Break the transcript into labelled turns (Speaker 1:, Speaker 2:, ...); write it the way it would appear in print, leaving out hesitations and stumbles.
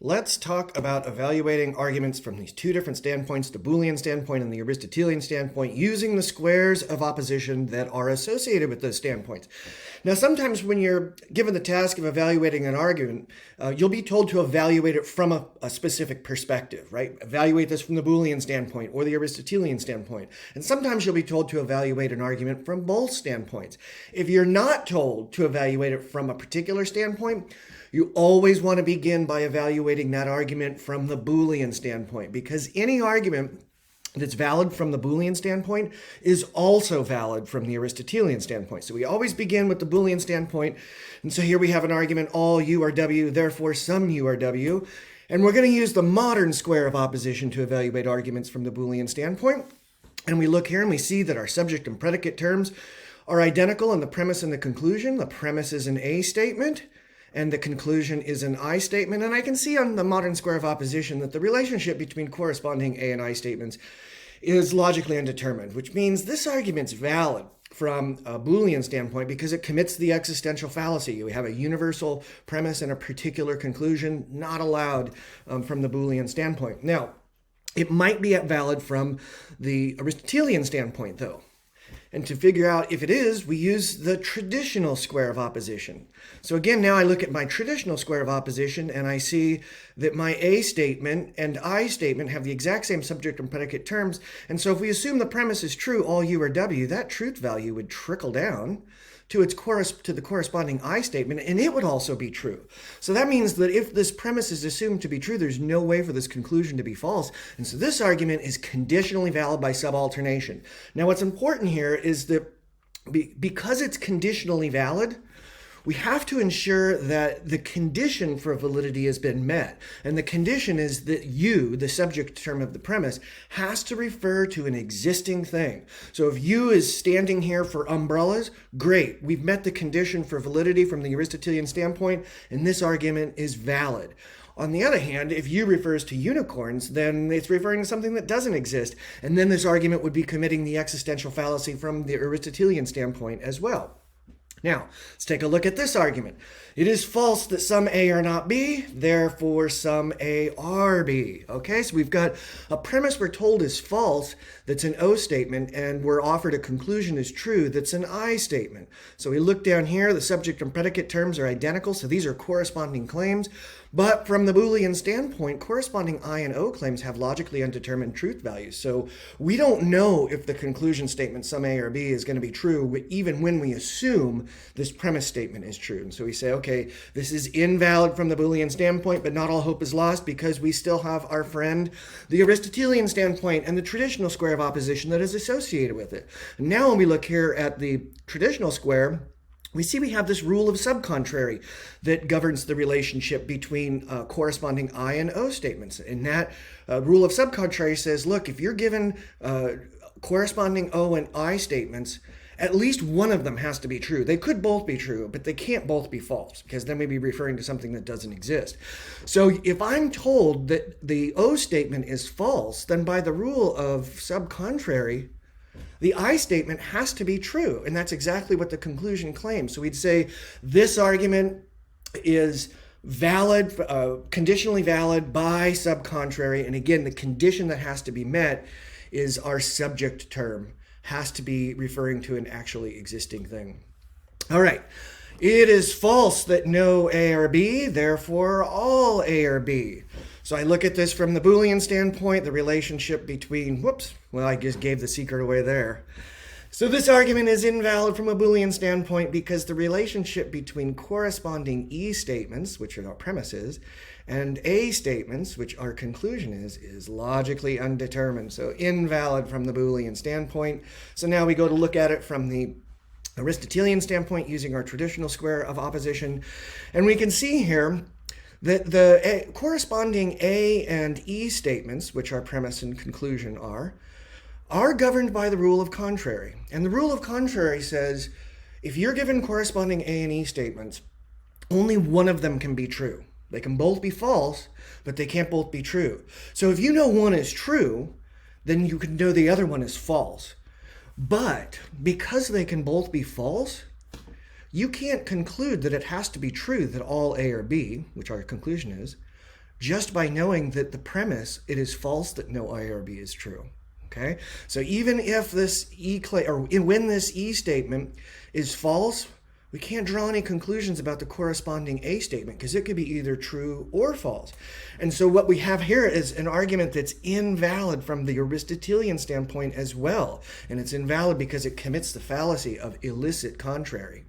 Speaker 1: Let's talk about evaluating arguments from these two different standpoints, the Boolean standpoint and the Aristotelian standpoint, using the squares of opposition that are associated with those standpoints. Now, sometimes when you're given the task of evaluating an argument, you'll be told to evaluate it from a specific perspective, right? Evaluate this from the Boolean standpoint or the Aristotelian standpoint. And sometimes you'll be told to evaluate an argument from both standpoints. If you're not told to evaluate it from a particular standpoint, you always want to begin by evaluating that argument from the Boolean standpoint, because any argument that's valid from the Boolean standpoint is also valid from the Aristotelian standpoint. So we always begin with the Boolean standpoint. And so here we have an argument, all U are W, therefore some U are W. And we're going to use the modern square of opposition to evaluate arguments from the Boolean standpoint. And we look here and we see that our subject and predicate terms are identical in the premise and the conclusion. The premise is an A statement, and the conclusion is an I statement. And I can see on the modern square of opposition that the relationship between corresponding A and I statements is logically undetermined, which means this argument's valid from a Boolean standpoint because it commits the existential fallacy. We have a universal premise and a particular conclusion, not allowed from the Boolean standpoint. Now, it might be valid from the Aristotelian standpoint, though. And to figure out if it is, we use the traditional square of opposition. So again, now I look at my traditional square of opposition and I see that my A statement and I statement have the exact same subject and predicate terms. And so if we assume the premise is true, all U are W, that truth value would trickle down to the corresponding I statement, and it would also be true. So that means that if this premise is assumed to be true, there's no way for this conclusion to be false. And so this argument is conditionally valid by subalternation. Now, what's important here is that because it's conditionally valid, we have to ensure that the condition for validity has been met. And the condition is that U, the subject term of the premise, has to refer to an existing thing. So if U is standing here for umbrellas, great. We've met the condition for validity from the Aristotelian standpoint, and this argument is valid. On the other hand, if U refers to unicorns, then it's referring to something that doesn't exist. And then this argument would be committing the existential fallacy from the Aristotelian standpoint as well. Now, let's take a look at this argument. It is false that some A are not B, therefore some A are B. Okay, so we've got a premise we're told is false that's an O statement, and we're offered a conclusion is true that's an I statement. So we look down here, the subject and predicate terms are identical, so these are corresponding claims. But from the Boolean standpoint, corresponding I and O claims have logically undetermined truth values. So we don't know if the conclusion statement, some A or B, is going to be true, even when we assume this premise statement is true. And so we say, okay, this is invalid from the Boolean standpoint, but not all hope is lost because we still have our friend, the Aristotelian standpoint, and the traditional square of opposition that is associated with it. And now when we look here at the traditional square, we see we have this rule of subcontrary that governs the relationship between corresponding I and O statements. And that rule of subcontrary says, look, if you're given corresponding O and I statements, at least one of them has to be true. They could both be true, but they can't both be false, because then we'd be referring to something that doesn't exist. So if I'm told that the O statement is false, then by the rule of subcontrary, the I statement has to be true, and that's exactly what the conclusion claims. So we'd say this argument is valid, conditionally valid by subcontrary, and again, the condition that has to be met is our subject term has to be referring to an actually existing thing. All right. It is false that no A or B, therefore all A or B. So I look at this from the Boolean standpoint, the relationship between, I just gave the secret away there. So this argument is invalid from a Boolean standpoint because the relationship between corresponding E statements, which are our premises, and A statements, which our conclusion is logically undetermined. So invalid from the Boolean standpoint. So now we go to look at it from the Aristotelian standpoint using our traditional square of opposition. And we can see here that the corresponding A and E statements, which our premise and conclusion are governed by the rule of contrary. And the rule of contrary says if you're given corresponding A and E statements, only one of them can be true. They can both be false, but they can't both be true. So if you know one is true, then you can know the other one is false. But because they can both be false, you can't conclude that it has to be true that all A or B, which our conclusion is, just by knowing that the premise, it is false that no I or B is true. Okay? So even if this when this E statement is false, we can't draw any conclusions about the corresponding A statement because it could be either true or false. And so what we have here is an argument that's invalid from the Aristotelian standpoint as well. And it's invalid because it commits the fallacy of illicit contrary.